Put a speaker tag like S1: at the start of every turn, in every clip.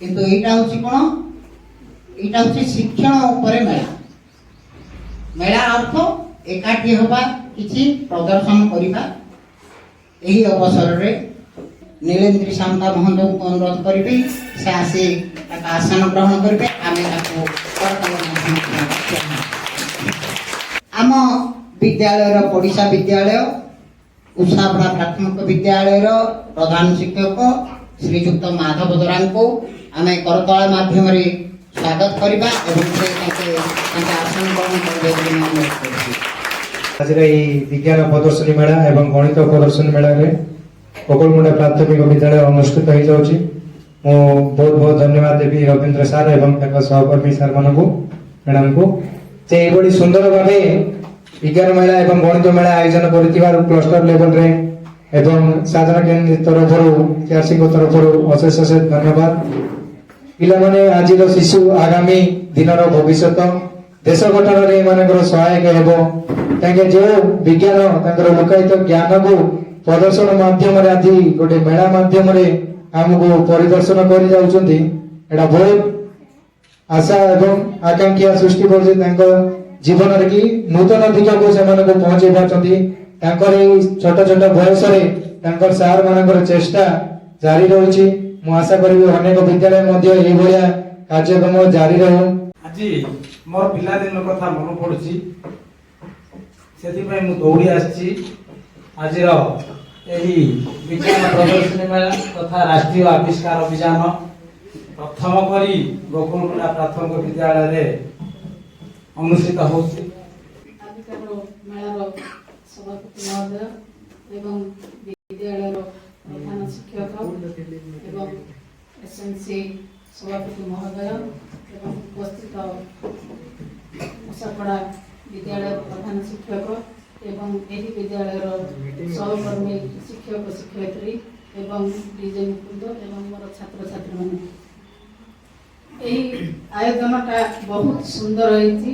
S1: किंतु एटा होची कोन एटा होची शिक्षण ऊपर मेला मेला अर्थ एकाठी होबा किछि प्रदर्शन करिबा। एही अवसर रे नीलेंद्र शांता महोदय को अनुरोध करिबे से आसी एक आसन ग्रहण करिबे। आमे ताको आम विद्यालय पड़िशा विद्यालय उषापड़ा प्राथमिक विद्यालय प्रधान शिक्षक श्रीजुक्त माधव दरां को आम करतला माध्यम स्वागत करवा आसन ग्रहण
S2: आज विज्ञान प्रदर्शनी मेला एवं गणित प्रदर्शनी मेला कोकलमुंडा प्राथमिक विद्यालय अनुष्ठित हो जाउची। मो बहुत बहुत धन्यवाद देवी रविंद्र सार एवं सहकर्मी सार मानू मैडम को जे एभली सुंदर भावे विज्ञान मेला एवं गणित मेला आयोजन कर क्लस्टर लेवल रे एवं साधारण ज्ञान तरफ सीआरसी तरफ अशेष अशेष धन्यवाद। पिला माने आज शिशु आगामी दिनर भविष्य देश गठन रे मानकर सहायक हेबो। ताके जो विज्ञान ताकर लुकायित ज्ञान को प्रदर्शन माध्यम रे आज गोटे मेला माध्यम रे हमको परिदर्शन कर जाउछंती। एटा बहुत आशा एवं आकांक्षा सृष्टि कर जीवन रे की नूतन दिग को से माने को पहुंचे पाछंती। ताकर छोट छोट बयस रे ताकर सार मानकर चेष्टा जारी रहुची। मु आशा करिबी अनेक विद्यालय मध्ये एही भलिया कार्यक्रम जारी रहू।
S3: आज मोर पिला दिन कथा मन पड़ुची सेति पय मु दौड़ी आछि। आज एही विज्ञान प्रदर्शनी मेला तथा राष्ट्रीय आविष्कार अभियान प्रथम करी गोकुलमुंडा प्राथमिक विद्यालय रे अनुष्ठित होछि।
S4: आविष्कार मेलार सभापति महोदय एवं विद्यालय प्रधान शिक्षक एवं एसएनसी सभापति महोदय एवं उपस्थित उषापड़ा विद्यालय प्रधान शिक्षक एवं एही विद्यालय सहकर्मी शिक्षक शिक्षयित्री एवं डीजे मुकुंद एवं मोर छात्र छात्री मान एही आयोजनटा बहुत सुंदर होइछि।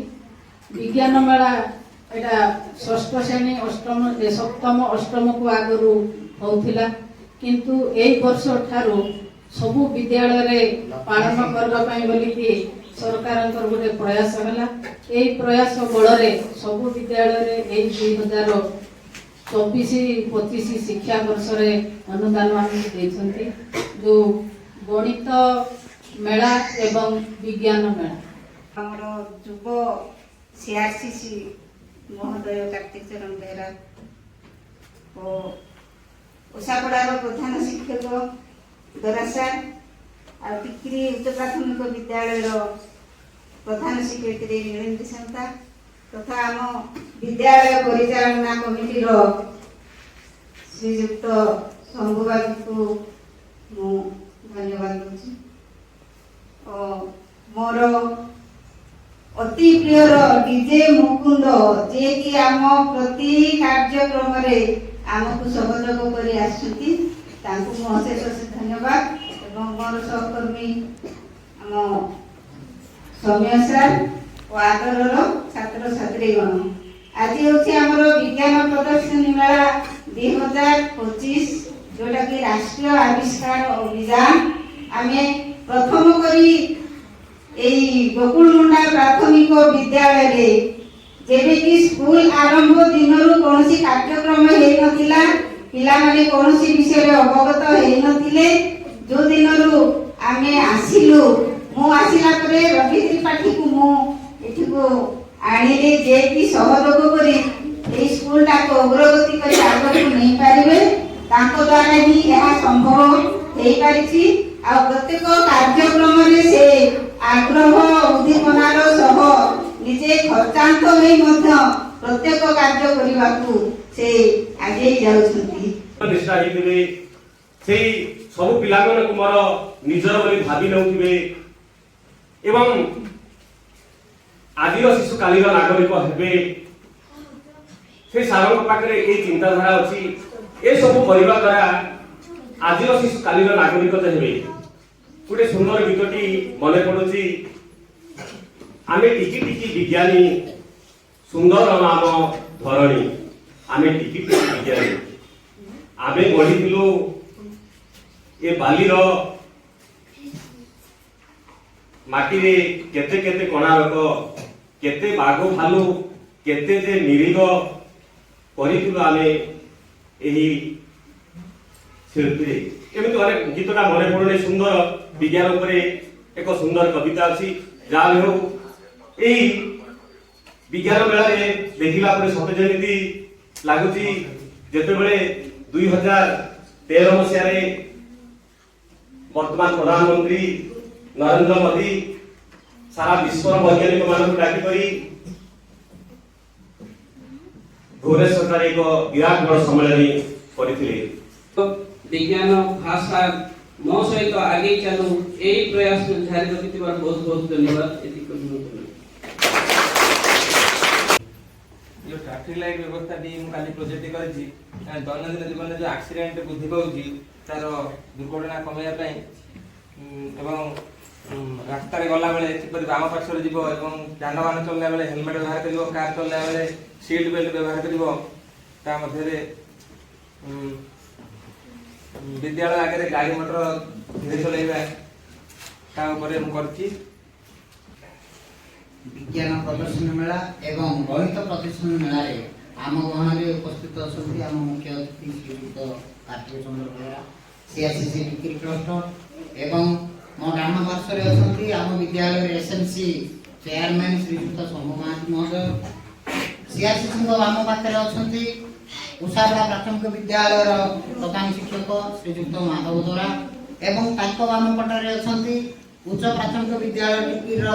S4: विज्ञान मेला एटा षष्ठ श्रेणी अष्टम सप्तम अष्टम को आगरू होउथिला किंतु एई वर्ष ठारू सबु विद्यालय रे पालन करबा पई बोली कि सरकारंकर गोटे प्रयास होला। एई प्रयास बल रे सबु विद्यालय रे एई 2024-25 शिक्षा वर्ष रे अनुदान आनि देछंती जो गणित मेला एवं विज्ञान मेला।
S5: हमरो युव सीआरसीसी महोदय कार्तिक चरण बेहरा और उषापड़ार प्रधान शिक्षक दरासा और टिकरी उच्च प्राथमिक विद्यालय प्रधान शिक्षयित्री नीलेंद्र शांता तथा आम विद्यालय परिचालना कमिटी श्रीजुक्त शंभु बाबू को धन्यवाद दूची। मोर अति प्रिय डीजे मुकुंद जे कि आम प्रति कार्यक्रम रे आमको सहयोग करी आसुती तांको मो अशेष अशेष धन्यवाद। एवं मोर सहकर्मी आम सौम्य सर और आदरर छात्र छात्रीगण आज होछि हमर विज्ञान प्रदर्शनी मेला 2025 जोटा कि राष्ट्रीय आविष्कार अभियान आमे प्रथम करी एई गोकुलमुंडा प्राथमिक विद्यालय रे जेबे कि स्कूल आरंभ दिनरु कोनसी कार्यक्रम हेई नथिला पिला माने कोनसी विषय रे अवगत हेई नथिले। जो दिनरु आमे आसिलु मु आसिला परे रवि त्रिपाठी को मु एठी को आनिले जे कि सहयोग करी एई स्कूल टा को अग्रगति करी आगो को नहीं पारिबे तांको द्वारा ही यह संभव हेई पारिछि। आ प्रत्येक कार्यक्रम रे से आग्रह उद्दीपनार सह निजे खर्चांत होई मध्य प्रत्येक कार्य करिबाकू से आगे जाउछंती।
S6: निष्ठा हिदिबे सेई सब पिलागन को मोर निजर बोली भाबी नउथिबे एवं आदिर शिशु कालीर नागरिक हेबे से सारंग पाखरे ए चिंताधारा अछि। ए सब परिवार द्वारा आदिर शिशु कालीर नागरिक हेबे। गोटे सुंदर गीतटी मन पड़ुची आमे टिकी टिकी विज्ञानी सुंदर नाम धरणी आमे टिकी टिकी विज्ञानी आमे गढ़ी ए बालीर ମାଟିରେ କେତେ କେତେ କଣା ରୋଗ, କେତେ ବାଘ ଭାଲୁ, କେତେ ଯେ ନିରୀହ କରିଥିଲୁ ଆମେ ଏହି ଶିଳ୍ପୀରେ। ଏମିତି ଅନେକ ଗୀତଟା ମନେ ପଡୁନି। ସୁନ୍ଦର ବିଜ୍ଞାନ ଉପରେ ଏକ ସୁନ୍ଦର କବିତା ଅଛି। ଯାହା ବି ହଉ ଏହି ବିଜ୍ଞାନ ମେଳାରେ ଦେଖିଲା ପରେ ସତେ ଯେମିତି ଲାଗୁଛି ଯେତେବେଳେ 2013 ମସିହାରେ ବର୍ତ୍ତମାନ ପ୍ରଧାନମନ୍ତ୍ରୀ ନରେନ୍ଦ୍ର ମୋଦି ସାରା ବିଶ୍ୱର ବୈଜ୍ଞାନିକ ମାନଙ୍କୁ ଡାକିକରି ଭୁବନେଶ୍ୱରଠାରେ ଏକ ବିରାଟ ବଡ଼ ସମ୍ମିଳନୀ କରିଥିଲେ।
S7: विज्ञान भाषा मो सहित आगे चलू यही प्रयास जारी रखिथिबार बहुत बहुत धन्यवाद।
S8: जो ट्रैफिक लाइट व्यवस्था भी काली प्रोजेक्ट करी दैनंदिन जीवन में जो एक्सीडेंट वृद्धि पाऊँगी तार दुर्घटना कमाइया एवं रास्त गला बेले किपर बाम पार्श्व जीव एवं जानवाहन चलला बेले हेलमेट व्यवहार कर, कार चलला बेले सीट बेल्ट व्यवहार कर, विद्यालय आगे गाड़ी मोटर धीरे चलैबा करछि।
S1: विज्ञान प्रदर्शनी मेला एवं गणित प्रदर्शनी मेला रे आम गहन उपस्थित अच्छा आम मुख्य अतिथि श्रीयुक्त कार्तिक चंद्र बेहरा सीआरसीसी डिग्री क्लस्टर एवं मो डान पार्श्व अच्छा आम विद्यालय एसएमसी चेयरमैन श्रीयुक्त शंभु महांती महोदय, सीआरसीसी आम पाखे अच्छा उषाबड़ा प्राथमिक विद्यालय प्रधान शिक्षक श्रीयुक्त माधव दोरा एवं वाम पटर अच्छा उच्च प्राथमिक विद्यालय टीपीर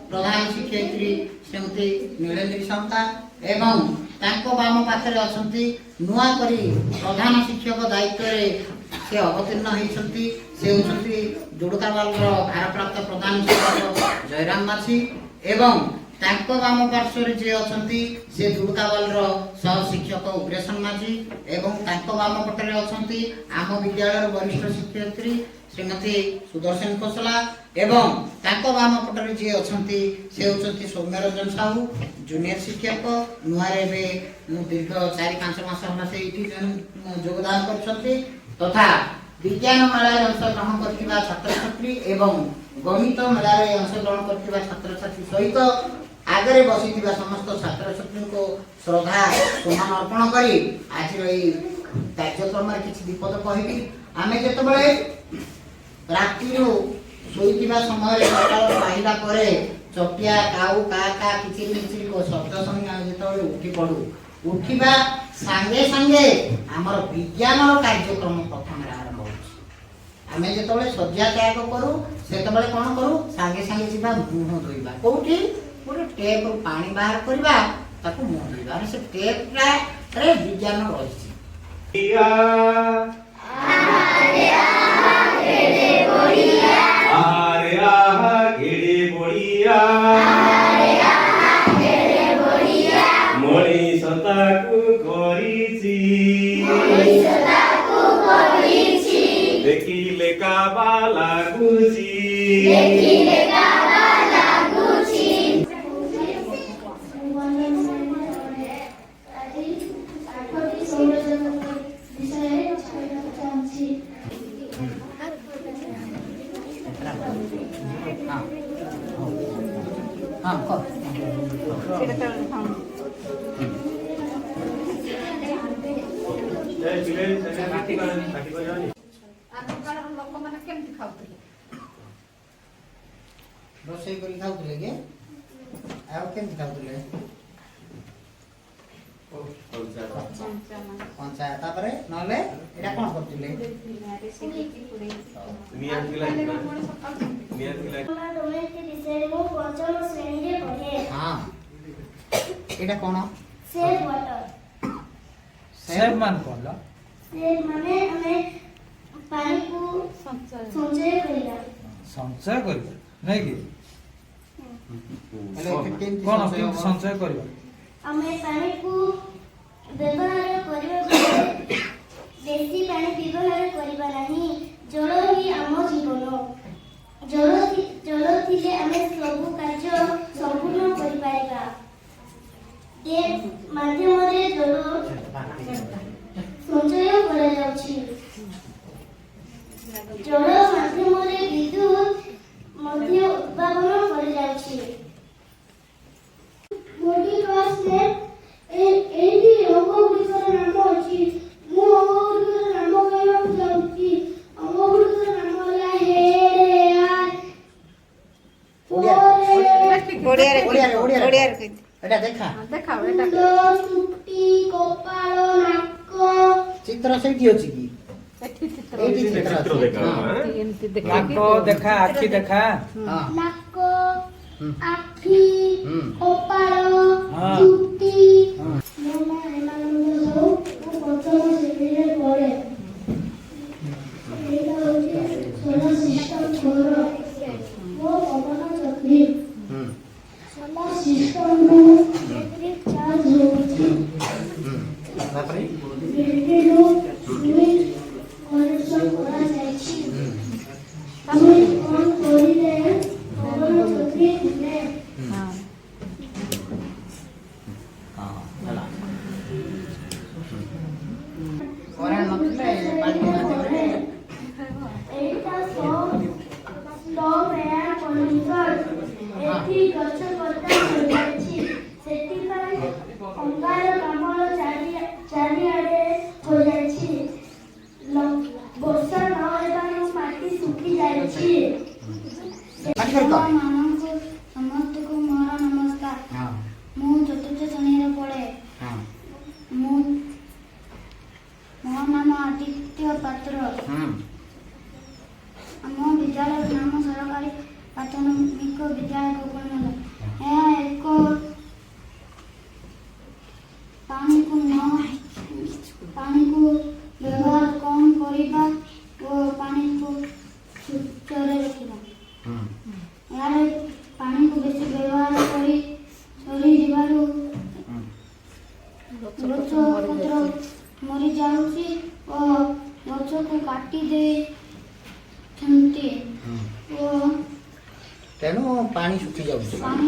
S1: प्रधान शिक्षयित्री श्रीमती नीलेन्द्री संता एवं वाम पाखे अच्छा नुआ करी प्रधान शिक्षक दायित्व से अवतीर्ण होती से होती जुड़कावाल भारप्राप्त प्रधान शिक्षक जयराम माछी एवं वाम पार्श्व जी अच्छा से जुड़कावाल सह शिक्षक उग्रेशन माझी एवं वाम पटे अच्छा आम विद्यालय वरिष्ठ शिक्षयित्री श्रीमती सुदर्शन कोसला एवं वाम पटे जी अच्छा से होती सौम्यरंजन साहू जूनियर शिक्षक नुआरे दीर्घ 4-5 मास है से योगदान कर तथा विज्ञान मेला अंशग्रहण कर छात्र छात्री एवं गणित मेला अंशग्रहण कर छात्र छात्री सहित आगे बसी समस्त छात्र छात्री को श्रद्धा सम्मान अर्पण करी आज कार्यक्रम किसी विपद कहि आमे जेतबेले राति शोइथिबा समय सकाळ पाइला परे चटिया काऊ का किचिर मिचिर को शब्द सुनी आमे जेतबेले उठी पडू उठिबा संगे संगे हमर विज्ञान कार्यक्रम प्रथम आरंभ होछि। आमे जेतबेले सज्जा त्याग करू सेतबेले कोन करू संगे संगे जिबा मुंह धोइबा कोठी पूरे टेप रु पानी बाहर करबा ताकू मुंह धोइबा से टेप रे विज्ञान रहिछि।
S6: देखिले काबा लागुची
S1: रोषेई करी खाउतले के आउ केमति खाउतले कंचा तापरे नले एटा कोन करतिले
S6: निया खिला
S9: डोमेस्टिक विषय मो पंचम श्रेणी रे पढे।
S1: हां एटा कोन
S9: सेव वाटर
S3: सेव मान कोला
S9: सेव माने हमें पानी को संचय करिया
S3: संचय करिया नै कि
S1: कोन
S3: संचय करिया
S9: हमें पानी को व्यवहार करिया बेसी पानी व्यवहार करिबा नाही। जल ही आम जीवन जल थिले हमें सब कार्य संपूर्ण करि पारिबा। ए माध्यमरे जल संचय करा जाउछि। जल माध्यमरे विद्युत मध्य उत्पादन
S1: ଓଡ଼ିଆରେ ଏଟା ଦେଖା
S9: ମୁଣ୍ଡ, ଚୁଟି, କପାଳ, ନାକ,
S1: ଚିତ୍ର ସେଇଠି ଅଛି କି ଏଇଠି ଚିତ୍ର ଅଛି
S3: ନାକ ଦେଖା ଆଖି ଦେଖା
S1: ହଁ
S9: ନାକ, ଆଖି, କପାଳ,
S3: ହଁ।
S9: ଚୁଟି। ମୋ ନାଁ ହେମାନନ୍ଦ ସାହୁ। ମୁଁ ପ୍ରଥମ ଶ୍ରେଣୀରେ ପଢ଼େ। ଏଇଟା ହେଉଛି ସୋଲାର ସିଷ୍ଟମ ଘର। ମୋ ପବନ ଚକ୍ରୀ। ସୋଲାର ସିଷ୍ଟମରୁ ବ୍ୟାଟେରୀ ଚାର୍ଜ ହେଉଛି।
S1: ତାପରେ
S9: ବ୍ୟାଟେରୀରୁ ସୁଇଚ୍ କନେକ୍ସନ କରାଯାଇଛି। ସୁଇଚ୍ ଅନ୍ କରିଲେ ପବନ ଚକ୍ରୀ ଘୁରେ।
S1: କରେଣ୍ଟ ନଥିଲେ ପାଣି ମାଧ୍ୟମରେ
S9: ଏଇଟା ଷ୍ଟୋଭ ଏୟାର କଣ୍ଡିସନର। ଏଠି ଗଛ କଟା ହୋଇଯାଇଛି। ସେଥିପାଇଁ ଅଙ୍ଗାରକାମ୍ଳ ଚାରିଆଡ଼େ ହୋଇଯାଇଛି। ବର୍ଷା ନ ହେବାରୁ ମାଟି ଶୁଖି ଯାଇଛି। ମାନଙ୍କୁ ସମସ୍ତଙ୍କୁ ମୋର ନମସ୍କାର।
S1: ହଁ
S9: ମୁଁ ଚତୁର୍ଥ ଶ୍ରେଣୀରେ ପଢ଼େ।
S1: ହଁ
S9: ମୋ ନାମ ଆଦିତ୍ୟ ପାତ୍ର।
S1: ହୁଁ
S9: ଆମ ବିଦ୍ୟାଳୟର ନାମ ସରକାରୀ ପ୍ରାଥମିକ ବିଦ୍ୟାଳୟ ଗୋକୁଳମୁଣ୍ଡା। ଏହା ଏକ ପାଣିକୁ ବ୍ୟବହାର କମ୍ କରିବା ଓ ପାଣିକୁ ସ୍ୱଚ୍ଛରେ ରଖିବା। ଏହାର ପାଣିକୁ ବେଶୀ ବ୍ୟବହାର କରି ସରିଯିବାରୁ ଗଛ ପତ୍ର ମରିଯାଉଛି ଓ ଗଛକୁ କାଟି ଦେଇଛନ୍ତି ଓ
S1: ତେଣୁ ପାଣି ଶୁଖି ଯାଉଛି
S9: ପାଣି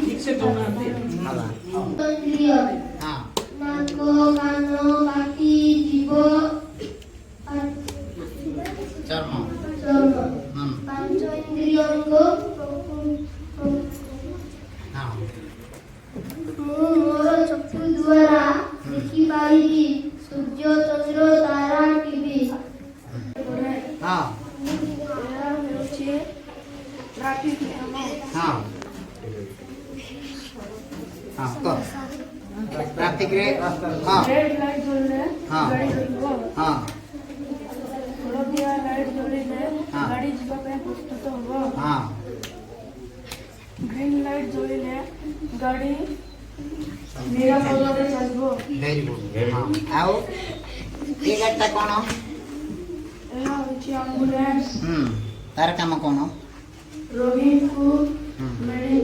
S9: କ୍ଲିୟର।
S1: ହଁ
S9: ନାକ, କାନ, ପାଟି, ଜିଭ,
S1: ଚର୍ମ
S9: ଚର୍ମ,
S1: ହୁଁ
S9: ପାଞ୍ଚ ଇନ୍ଦ୍ରିୟଙ୍କ
S1: ହଁ
S9: ମୁଁ ମୋର ଚକ୍ଷୁ ଦ୍ୱାରା ଦେଖିପାରିବି। ସୂର୍ଯ୍ୟ, ଚନ୍ଦ୍ର, ତାରା, ଟିଭି।
S1: ହଁ
S9: ଏହା ହେଉଛି ଟ୍ରାଫିକ୍ ନିୟମ।
S1: ହଁ ହଁ କହ ଟ୍ରାଫିକରେ ହଁ
S9: ରେଡ୍ ଲାଇଟ୍ ଜଳିଲେ
S1: ହଁ।
S9: ଗାଡ଼ି ରହିବ।
S1: ହଁ
S9: ହଳଦିଆ ଲାଇଟ୍ ଜଳିଲେ
S1: ହଁ।
S9: ଗାଡ଼ି ଯିବା ପାଇଁ ପ୍ରସ୍ତୁତ ହେବ।
S1: ହଁ
S9: ଗ୍ରୀନ୍ ଲାଇଟ୍ ଜଳିଲେ ଗାଡ଼ି ନିରାପଦରେ ଚାଲିବ।
S1: ଭେରି ଗୁଡ୍ ହଁ ଆଉ ଏ ଗାଡ଼ିଟା କ'ଣ
S9: ଏହା ହେଉଛି ଆମ୍ବୁଲାନ୍ସ।
S1: ତାର କାମ କ'ଣ
S9: ରୋଗୀଙ୍କୁ
S1: ହୁଁ
S9: ମେଡିସିନ